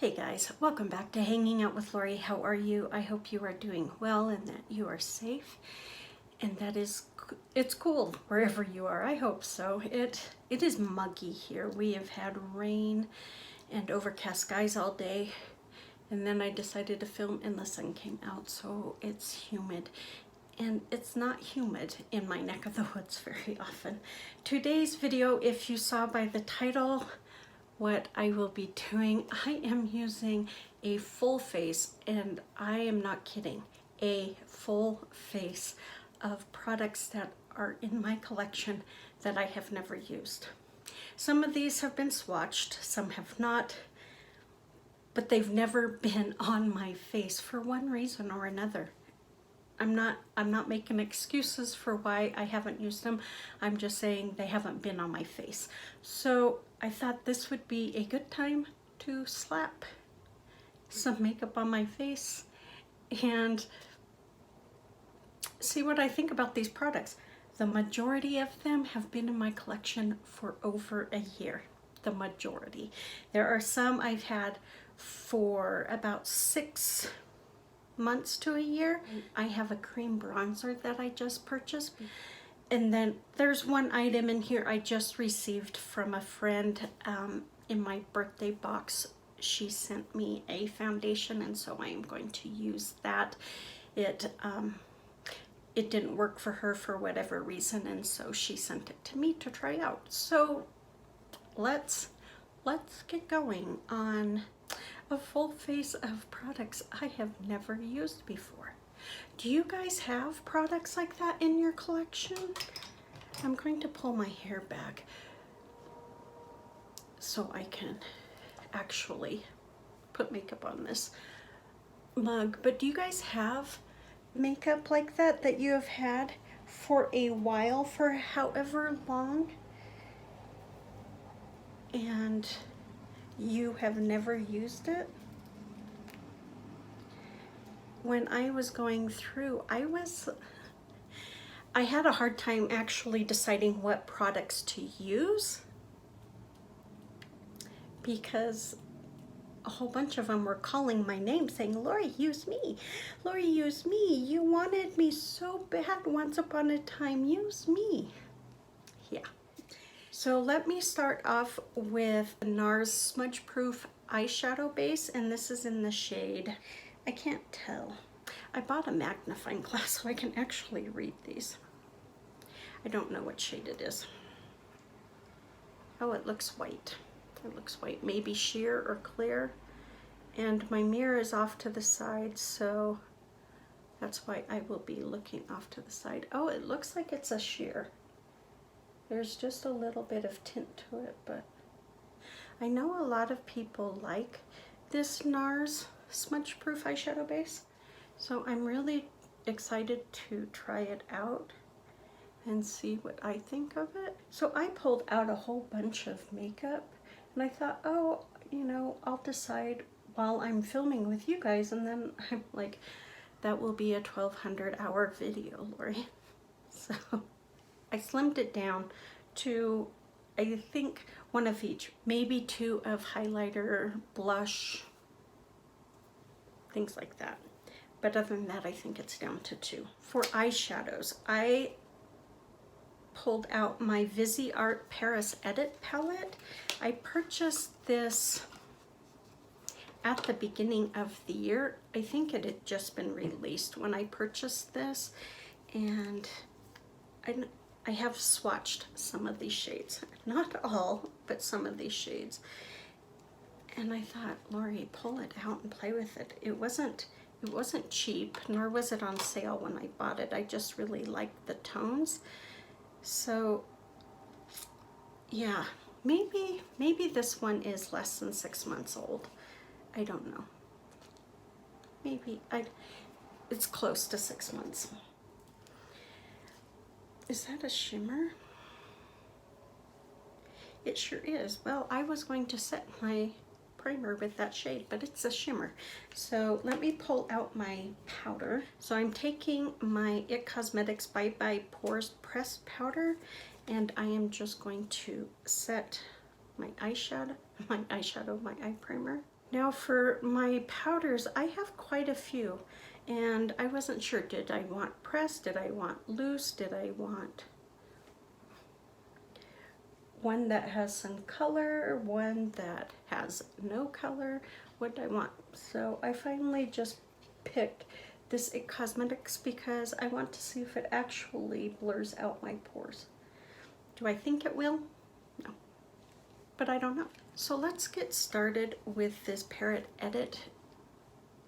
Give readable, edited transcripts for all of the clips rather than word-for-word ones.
Hey guys, welcome back to Hanging Out with Lori. How are you? I hope you are doing well and that you are safe and that it's cool wherever you are. I hope so. It is muggy here. We have had rain and overcast skies all day, and then I decided to film and the sun came out, so it's humid. And it's not humid in my neck of the woods very often. Today's video, if you saw by the title, what I will be doing, I am using a full face, and I am not kidding, a full face of products that are in my collection that I have never used. Some of these have been swatched, some have not, but they've never been on my face for one reason or another. I'm not making excuses for why I haven't used them. I'm just saying they haven't been on my face. So I thought this would be a good time to slap some makeup on my face and see what I think about these products. The majority of them have been in my collection for over a year. The majority. There are some I've had for about 6 months to a year. I have a cream bronzer that I just purchased, and then there's one item in here I just received from a friend in my birthday box. She sent me a foundation, and so I am going to use that. It didn't work for her for whatever reason, and so she sent it to me to try out. So let's get going on a full face of products I have never used before. Do you guys have products like that in your collection? I'm going to pull my hair back so I can actually put makeup on this mug. But do you guys have makeup like that you have had for a while, for however long, and you have never used it? When I was going through, I had a hard time actually deciding what products to use, because a whole bunch of them were calling my name saying, Lori, use me. Lori, use me. You wanted me so bad once upon a time. Use me. Yeah. So let me start off with the Nars Smudge Proof Eyeshadow Base, and this is in the shade, I can't tell. I bought a magnifying glass so I can actually read these. I don't know what shade it is. Oh, it looks white. It looks white, maybe sheer or clear. And my mirror is off to the side, so that's why I will be looking off to the side. Oh, it looks like it's a sheer. There's just a little bit of tint to it, but I know a lot of people like this Nars Smudge Proof Eyeshadow Base, so I'm really excited to try it out and see what I think of it. So I pulled out a whole bunch of makeup, and I thought, oh, you know, I'll decide while I'm filming with you guys, and then I'm like, that will be a 1,200-hour video, Lori. So I slimmed it down to, I think, one of each, maybe 2 of highlighter, blush, things like that. But other than that, I think it's down to 2. For eyeshadows, I pulled out my Viseart Paris Edit palette. I purchased this at the beginning of the year. I think it had just been released when I purchased this, and I have swatched some of these shades. Not all, but some of these shades. And I thought, Lori, pull it out and play with it. It wasn't cheap, nor was it on sale when I bought it. I just really liked the tones. So yeah, maybe this one is less than 6 months old. I don't know. Maybe it's close to 6 months. Is that a shimmer? It sure is. Well, I was going to set my primer with that shade, but it's a shimmer. So let me pull out my powder. So I'm taking my IT Cosmetics Bye Bye Pores Pressed Powder, and I am just going to set my eye primer Now for my powders, I have quite a few, and I wasn't sure, did I want pressed, did I want loose, did I want one that has some color, one that has no color, what do I want? So I finally just picked this It Cosmetics because I want to see if it actually blurs out my pores. Do I think it will? No, but I don't know. So let's get started with this Parrot Edit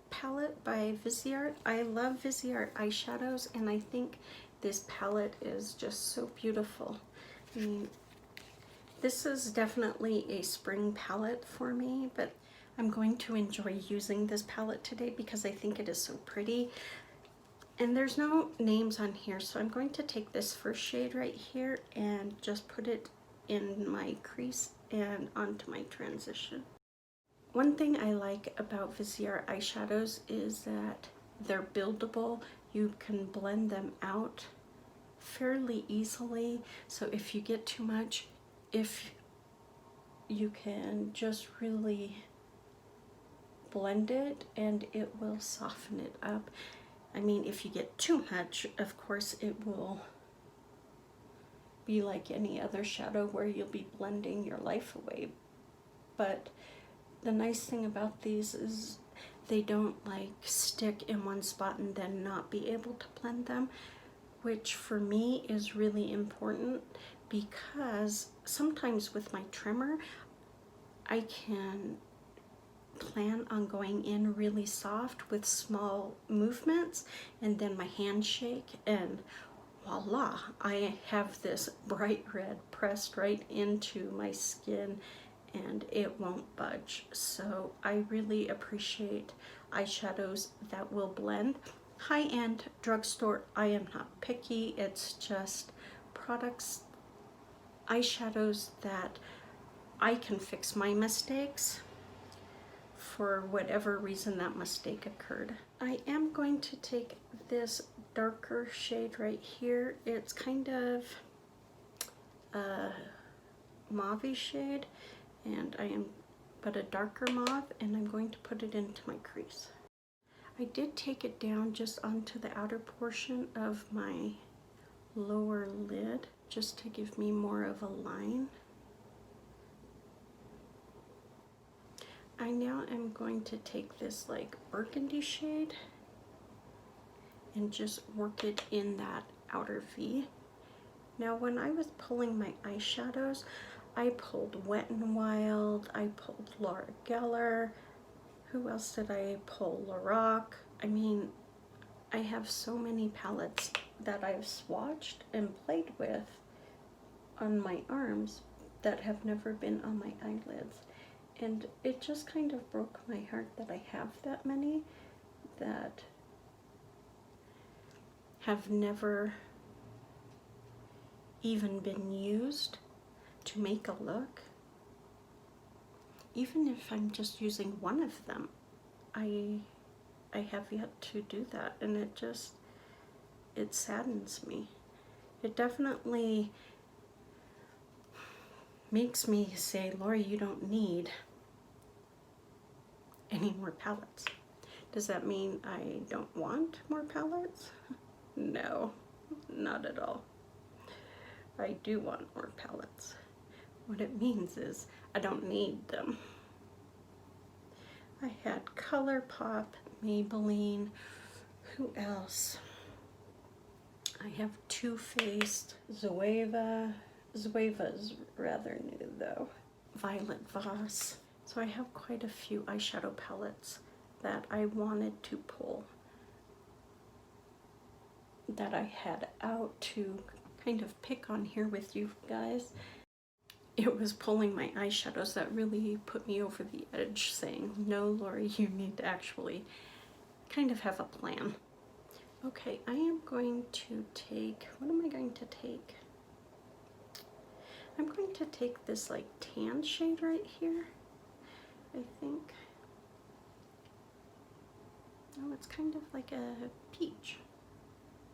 palette by Viseart. I love Viseart eyeshadows, and I think this palette is just so beautiful. I mean, this is definitely a spring palette for me, but I'm going to enjoy using this palette today because I think it is so pretty. And there's no names on here, so I'm going to take this first shade right here and just put it in my crease and onto my transition. One thing I like about Viseart eyeshadows is that they're buildable. You can blend them out fairly easily, so if you get too much, if you can just really blend it and it will soften it up. I mean, if you get too much, of course it will be like any other shadow where you'll be blending your life away. But the nice thing about these is they don't like stick in one spot and then not be able to blend them, which for me is really important because sometimes with my trimmer, I can plan on going in really soft with small movements, and then my hand shake and voila, I have this bright red pressed right into my skin and it won't budge. So I really appreciate eyeshadows that will blend. High-end drugstore, I am not picky, it's just products, eyeshadows that I can fix my mistakes for whatever reason that mistake occurred. I am going to take this darker shade right here. It's kind of a mauve-y shade, and but a darker mauve, and I'm going to put it into my crease. I did take it down just onto the outer portion of my lower lid, just to give me more of a line. I now am going to take this like burgundy shade and just work it in that outer V. Now when I was pulling my eyeshadows, I pulled Wet n Wild, I pulled Laura Geller, who else did I pull? Lorac. I mean, I have so many palettes that I've swatched and played with on my arms that have never been on my eyelids. And it just kind of broke my heart that I have that many that have never even been used to make a look. Even if I'm just using one of them, I have yet to do that, and it saddens me. It definitely makes me say, Lori, you don't need any more palettes. Does that mean I don't want more palettes? No, not at all. I do want more palettes. What it means is I don't need them. I had ColourPop, Maybelline, who else? I have Too Faced, Zoeva. Zoeva is rather new though. Violet Voss. So I have quite a few eyeshadow palettes that I wanted to pull, that I had out to kind of pick on here with you guys. It was pulling my eyeshadows that really put me over the edge, saying, no, Lori, you need to actually kind of have a plan. Okay, I am going to take, what am I going to take? I'm going to take this like tan shade right here, I think. Oh, it's kind of like a peach.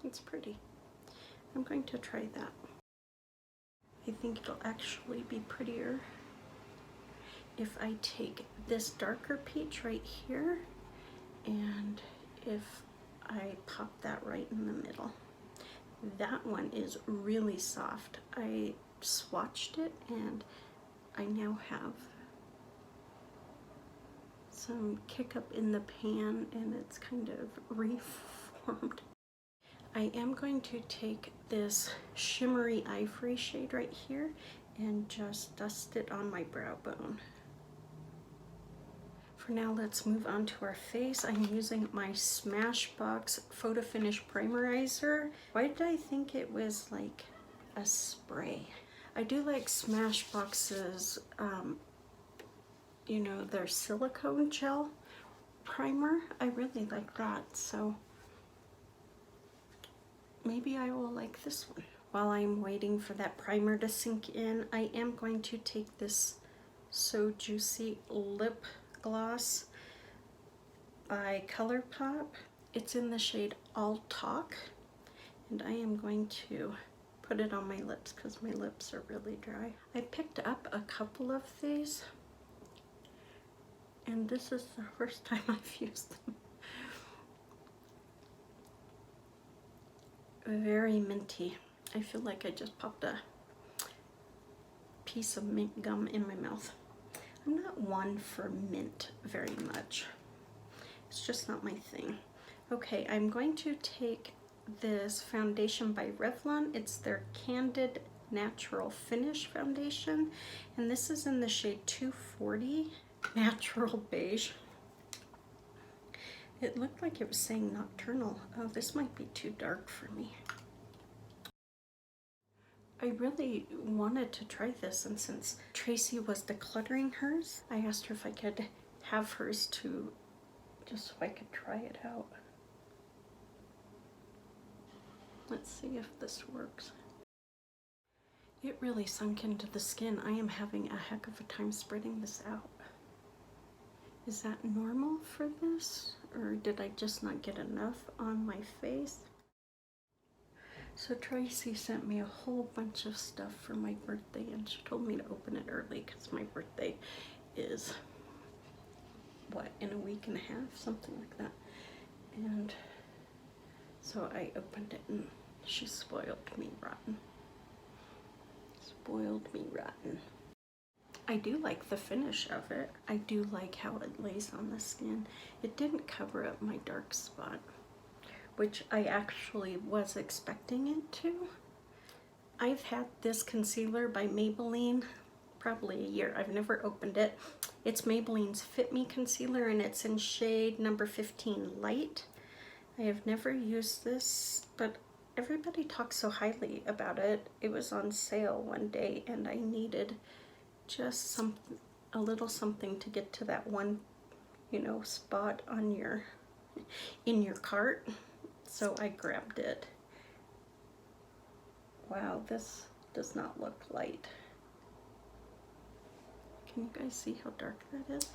It's pretty. I'm going to try that. I think it'll actually be prettier. if I take this darker peach right here, and if I pop that right in the middle. That one is really soft. I swatched it and I now have some kick up in the pan and it's kind of reformed. I am going to take this shimmery ivory shade right here and just dust it on my brow bone. For now, let's move on to our face. I'm using my Smashbox Photo Finish Primerizer. Why did I think it was like a spray? I do like Smashbox's, you know, their silicone gel primer. I really like that, so maybe I will like this one. While I'm waiting for that primer to sink in, I am going to take this So Juicy lip gloss by ColourPop. It's in the shade All Talk, and I am going to put it on my lips because my lips are really dry. I picked up a couple of these, and this is the first time I've used them. Very minty. I feel like I just popped a piece of mint gum in my mouth. I'm not one for mint very much. It's just not my thing. Okay, I'm going to take this foundation by Revlon. It's their Candid Natural Finish Foundation, and this is in the shade 240 Natural Beige. It looked like it was saying nocturnal. Oh, this might be too dark for me. I really wanted to try this, and since Tracy was decluttering hers, I asked her if I could have hers too, just so I could try it out. Let's see if this works. It really sunk into the skin. I am having a heck of a time spreading this out. Is that normal for this, or did I just not get enough on my face? So Tracy sent me a whole bunch of stuff for my birthday, and she told me to open it early because my birthday is, what, in a week and a half, something like that. And so I opened it and she spoiled me rotten. Spoiled me rotten. I do like the finish of it. I do like how it lays on the skin. It didn't cover up my dark spot, which I actually was expecting it to. I've had this concealer by Maybelline probably a year. I've never opened it. It's Maybelline's Fit Me Concealer, and it's in shade number 15 Light. I have never used this, but everybody talks so highly about it. It was on sale one day, and I needed just a little something to get to that one, you know, spot on in your cart. So I grabbed it. Wow, this does not look light. Can you guys see how dark that is?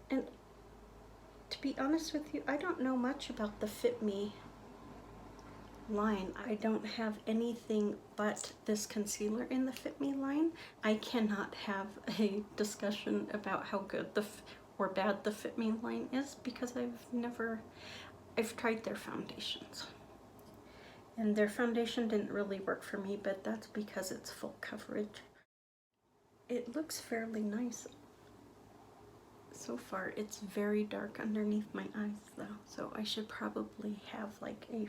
And to be honest with you, I don't know much about the Fit Me line. I don't have anything but this concealer in the Fit Me line. I cannot have a discussion about how good or bad the Fit Me line is because I've tried their foundations, and their foundation didn't really work for me, but that's because it's full coverage. It looks fairly nice so far. It's very dark underneath my eyes though, so I should probably have like a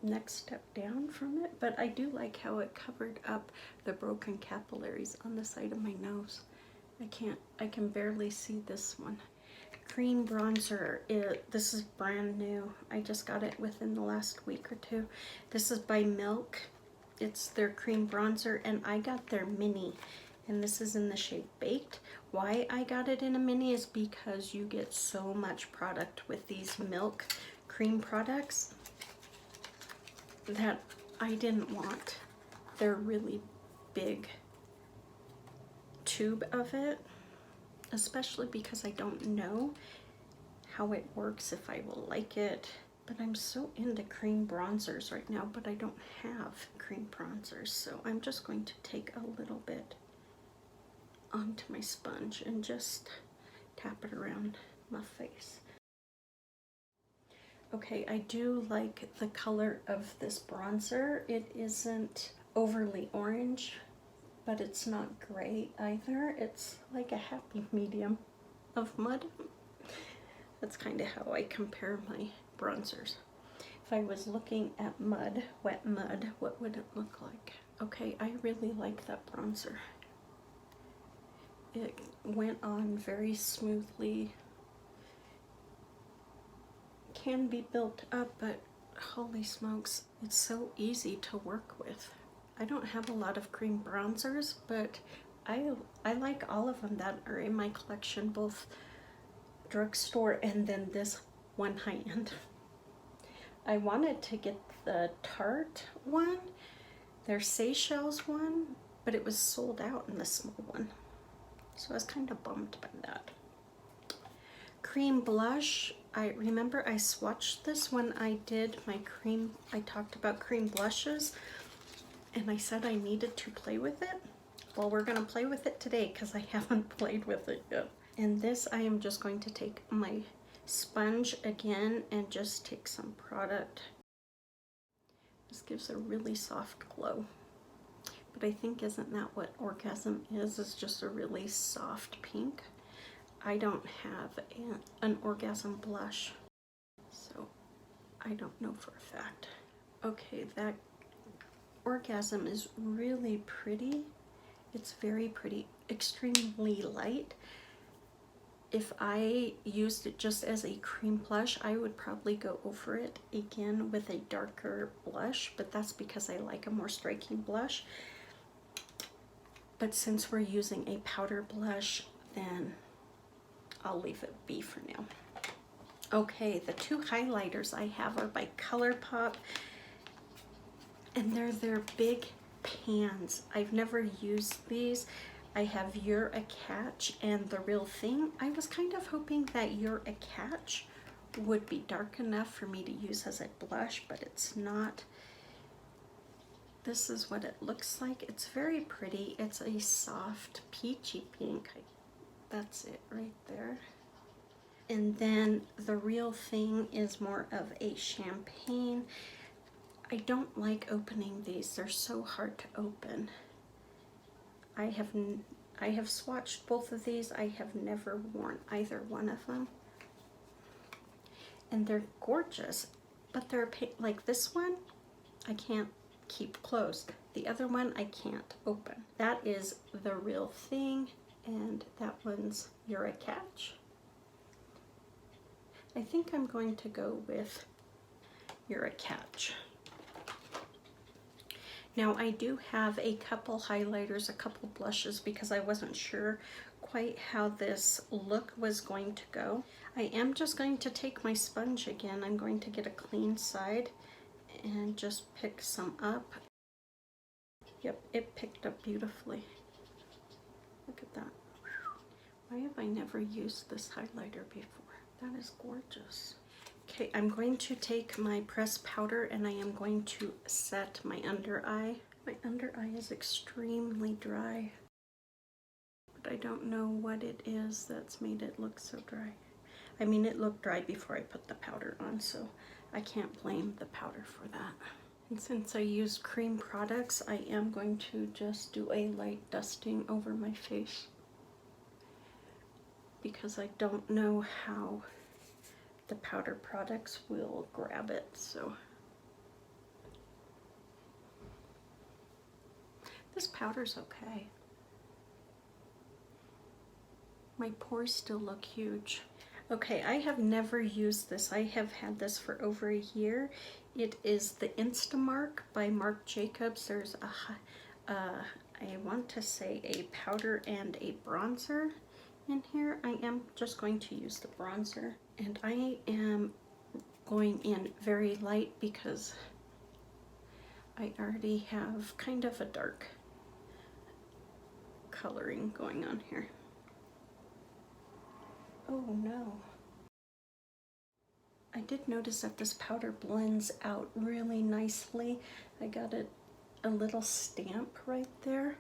next step down from it, but I do like how it covered up the broken capillaries on the side of my nose. I can barely see this one. Cream bronzer. This is brand new. I just got it within the last week or two. This is by Milk. It's their cream bronzer, and I got their mini, and this is in the shade Baked. Why I got it in a mini is because you get so much product with these Milk cream products that I didn't want their really big tube of it, especially because I don't know how it works, if I will like it. But I'm so into cream bronzers right now, but I don't have cream bronzers, so I'm just going to take a little bit onto my sponge and just tap it around my face. Okay, I do like the color of this bronzer. It isn't overly orange, but it's not gray either. It's like a happy medium of mud. That's kind of how I compare my bronzers. If I was looking at mud, wet mud, what would it look like? Okay, I really like that bronzer. It went on very smoothly. Can be built up, but holy smokes, it's so easy to work with. I don't have a lot of cream bronzers, but I like all of them that are in my collection, both drugstore and then this one high-end. I wanted to get the Tarte one, their Seychelles one, but it was sold out in the small one. So I was kind of bummed by that. Cream blush. I remember I swatched this when I did my cream. I talked about cream blushes and I said I needed to play with it. Well, we're gonna play with it today because I haven't played with it yet. And this, I am just going to take my sponge again and just take some product. This gives a really soft glow. But I think, isn't that what orgasm is? It's just a really soft pink. I don't have an orgasm blush, so I don't know for a fact. Okay, that orgasm is really pretty. It's very pretty, extremely light. If I used it just as a cream blush, I would probably go over it again with a darker blush, but that's because I like a more striking blush. But since we're using a powder blush, then I'll leave it be for now. Okay, the two highlighters I have are by ColourPop, and they're their big pans. I've never used these. I have You're a Catch and The Real Thing. I was kind of hoping that You're a Catch would be dark enough for me to use as a blush, but it's not. This is what it looks like. It's very pretty. It's a soft peachy pink. That's it right there. And then The Real Thing is more of a champagne. I don't like opening these. They're so hard to open. I have swatched both of these. I have never worn either one of them. And they're gorgeous, but they're like this one, I can't keep closed. The other one I can't open. That is The Real Thing, and that one's You're a Catch. I think I'm going to go with You're a Catch. Now I do have a couple highlighters, a couple blushes, because I wasn't sure quite how this look was going to go. I am just going to take my sponge again. I'm going to get a clean side and just pick some up. Yep, it picked up beautifully. Look at that. Why have I never used this highlighter before? That is gorgeous. Okay, I'm going to take my pressed powder and I am going to set my under eye. My under eye is extremely dry, but I don't know what it is that's made it look so dry. I mean, it looked dry before I put the powder on, so I can't blame the powder for that. And since I use cream products, I am going to just do a light dusting over my face because I don't know how the powder products will grab it, so. This powder's okay. My pores still look huge. Okay, I have never used this. I have had this for over a year. It is the Instamark by Marc Jacobs. There's I want to say a powder and a bronzer in here. I am just going to use the bronzer, and I am going in very light because I already have kind of a dark coloring going on here. Oh no. I did notice that this powder blends out really nicely. I got a little stamp right there,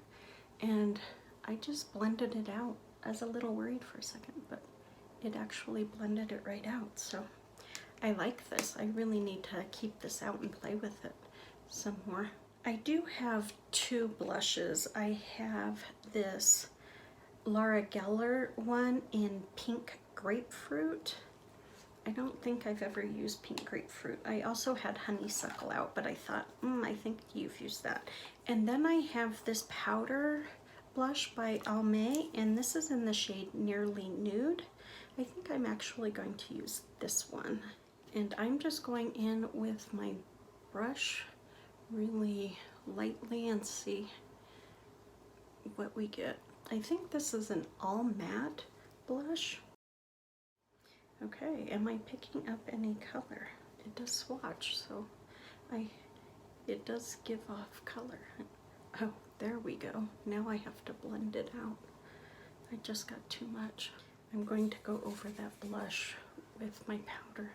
and I just blended it out. I was a little worried for a second, but it actually blended it right out. So I like this. I really need to keep this out and play with it some more. I do have two blushes. I have this Laura Geller one in Pink Grapefruit. I don't think I've ever used Pink Grapefruit. I also had Honeysuckle out, but I thought, I think you've used that. And then I have this powder blush by Almay, and this is in the shade Nearly Nude. I think I'm actually going to use this one. And I'm just going in with my brush really lightly and see what we get. I think this is an all matte blush. Okay, am I picking up any color? It does swatch, so it does give off color. Oh, there we go. Now I have to blend it out. I just got too much. I'm going to go over that blush with my powder.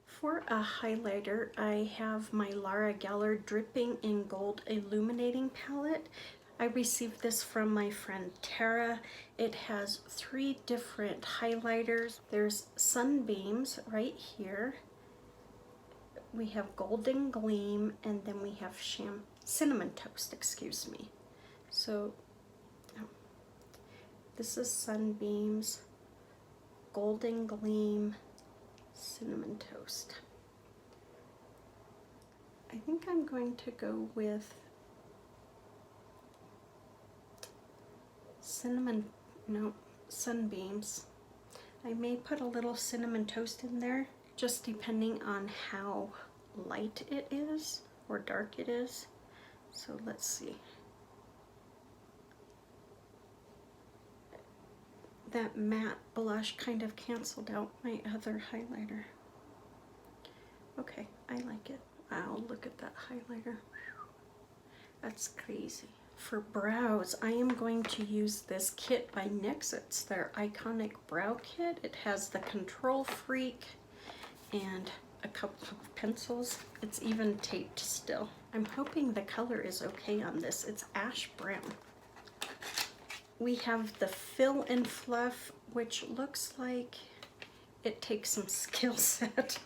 For a highlighter, I have my Laura Geller Dripping in Gold Illuminating Palette. I received this from my friend Tara. It has 3 different highlighters. There's Sunbeams right here. We have Golden Gleam, and then we have Cinnamon Toast, excuse me. So this is Sunbeams, Golden Gleam, Cinnamon Toast. I think I'm going to go with Sunbeams. I may put a little Cinnamon Toast in there, just depending on how light it is or dark it is. So let's see. That matte blush kind of canceled out my other highlighter. Okay, I like it. Wow, look at that highlighter. That's crazy. For brows, I am going to use this kit by NYX. It's their Iconic Brow Kit. It has the Control Freak and a couple of pencils. It's even taped still. I'm hoping the color is okay on this. It's ash brown. We have the Fill and Fluff, which looks like it takes some skill set.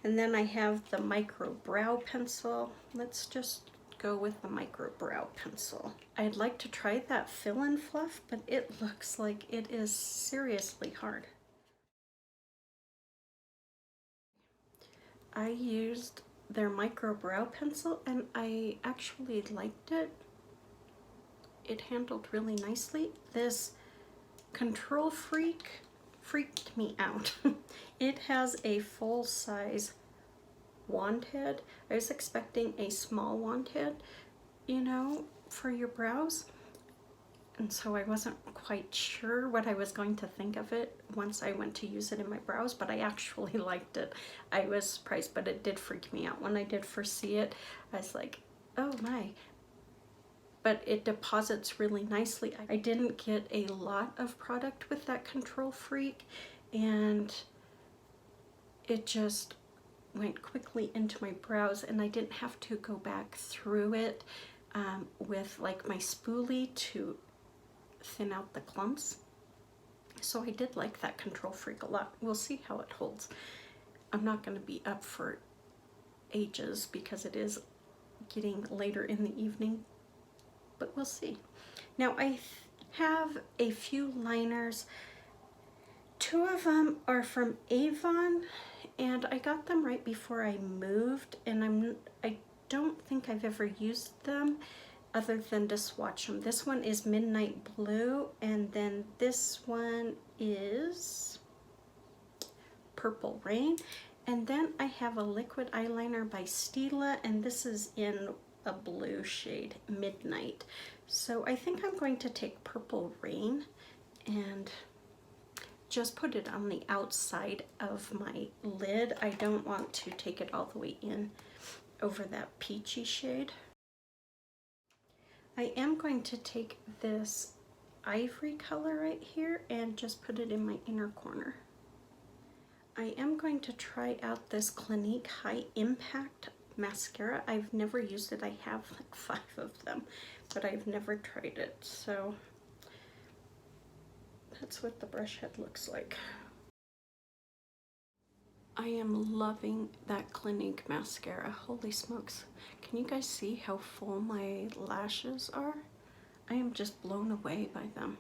And then I have the Micro Brow Pencil. Let's just go with the Micro Brow Pencil. I'd like to try that Fill and Fluff, but it looks like it is seriously hard. I used their Micro Brow Pencil and I actually liked it. It handled really nicely. This Control Freak freaked me out. It has a full-size wand head. I was expecting a small wand head, you know, for your brows. And so I wasn't quite sure what I was going to think of it once I went to use it in my brows, but I actually liked it. I was surprised, but it did freak me out. When I did first see it, I was like, oh my. But it deposits really nicely. I didn't get a lot of product with that Control Freak, and it just went quickly into my brows, and I didn't have to go back through it with like my spoolie to thin out the clumps. So I did like that Control Freak a lot. We'll see how it holds. I'm not going to be up for ages because it is getting later in the evening, but we'll see. Now I have a few liners. 2 of them are from Avon, and I got them right before I moved, and I don't think I've ever used them other than to swatch them. This one is Midnight Blue, and then this one is Purple Rain, and then I have a liquid eyeliner by Stila, and this is in a blue shade, Midnight. So I think I'm going to take Purple Rain and just put it on the outside of my lid. I don't want to take it all the way in over that peachy shade. I am going to take this ivory color right here and just put it in my inner corner. I am going to try out this Clinique High Impact mascara. I've never used it. I have like 5 of them, but I've never tried it, so that's what the brush head looks like. I am loving that Clinique mascara. Holy smokes. Can you guys see how full my lashes are? I am just blown away by them.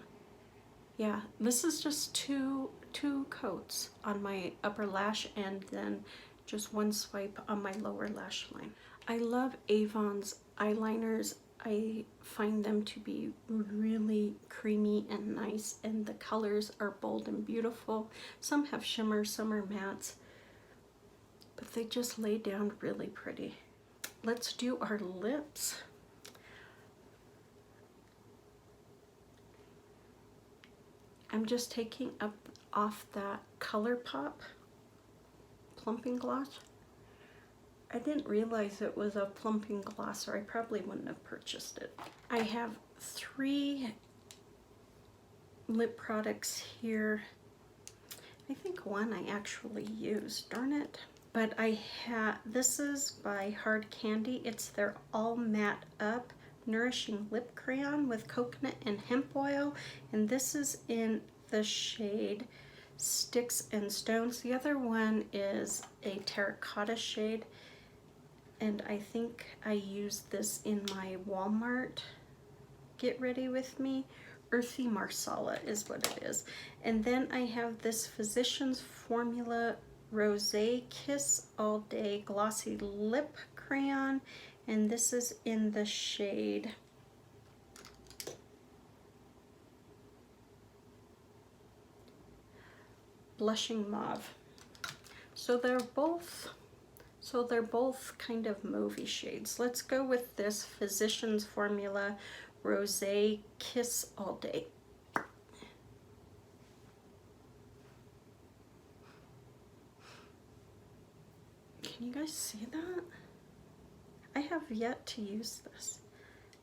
Yeah, this is just two coats on my upper lash and then just one swipe on my lower lash line. I love Avon's eyeliners. I find them to be really creamy and nice, and the colors are bold and beautiful. Some have shimmer, some are mattes, but they just lay down really pretty. Let's do our lips. I'm just taking up off that ColourPop plumping gloss. I didn't realize it was a plumping gloss, or I probably wouldn't have purchased it. I have 3 lip products here. I think one I actually used, darn it. But this is by Hard Candy. It's their All Matte Up Nourishing Lip Crayon with coconut and hemp oil. And this is in the shade Sticks and Stones. The other one is a terracotta shade. And I think I used this in my Walmart Get Ready With Me. Earthy Marsala is what it is. And then I have this Physicians Formula Rosé Kiss All Day Glossy Lip Crayon, and this is in the shade Blushing Mauve. So they're both kind of mauvey shades. Let's go with this Physicians Formula Rosé Kiss All Day. Can you guys see that? I have yet to use this.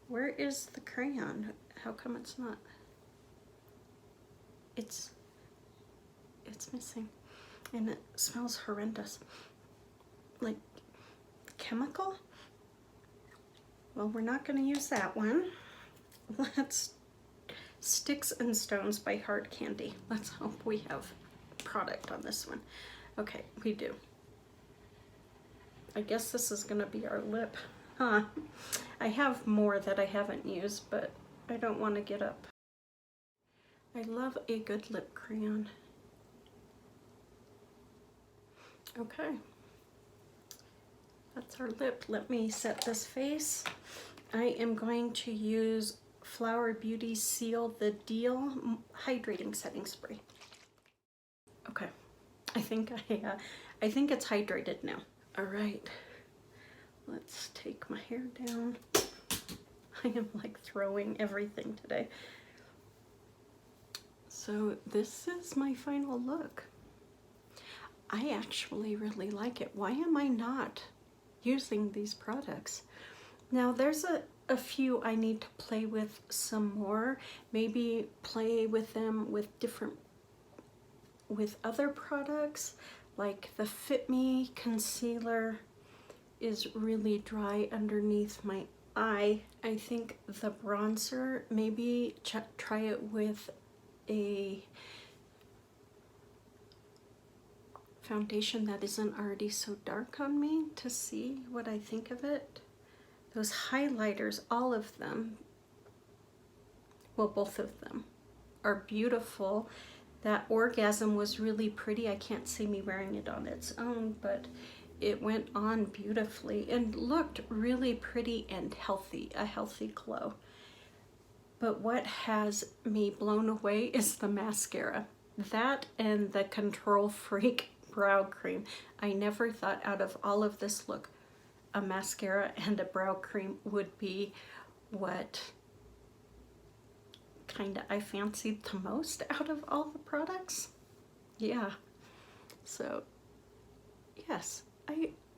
Where is the crayon? How come it's not? It's missing. And it smells horrendous. Like chemical? Well, we're not going to use that one. Let's Sticks and Stones by Hard Candy. Let's hope we have product on this one. Okay, we do. I guess this is gonna be our lip. Huh. I have more that I haven't used, but I don't want to get up. I love a good lip crayon. Okay. That's our lip. Let me set this face. I am going to use Flower Beauty Seal the Deal Hydrating Setting Spray. Okay. I think it's hydrated now. All right, let's take my hair down. I am like throwing everything today. So this is my final look. I actually really like it. Why am I not using these products? Now there's a few I need to play with some more. Maybe play with them with other products. Like the Fit Me concealer is really dry underneath my eye. I think the bronzer, maybe try it with a foundation that isn't already so dark on me to see what I think of it. Those highlighters, all of them, well, both of them are beautiful. That Orgasm was really pretty. I can't see me wearing it on its own, but it went on beautifully and looked really pretty and healthy, a healthy glow. But what has me blown away is the mascara. That and the Control Freak brow cream. I never thought out of all of this look, a mascara and a brow cream would be what kind of I fancied the most out of all the products. Yeah, so yes,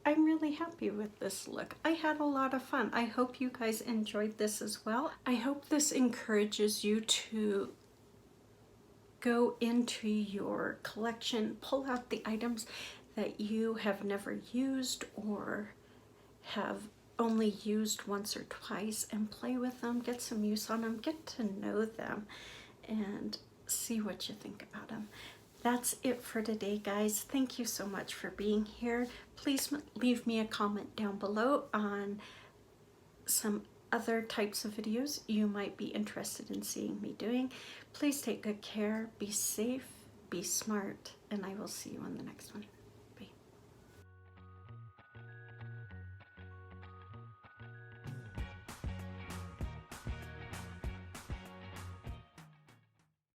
I'm really happy with this look. I had a lot of fun. I hope you guys enjoyed this as well. I hope this encourages you to go into your collection, pull out the items that you have never used or have only used once or twice and play with them, get some use on them, get to know them, and see what you think about them. That's it for today, guys. Thank you so much for being here. Please leave me a comment down below on some other types of videos you might be interested in seeing me doing. Please take good care, be safe, be smart, and I will see you on the next one.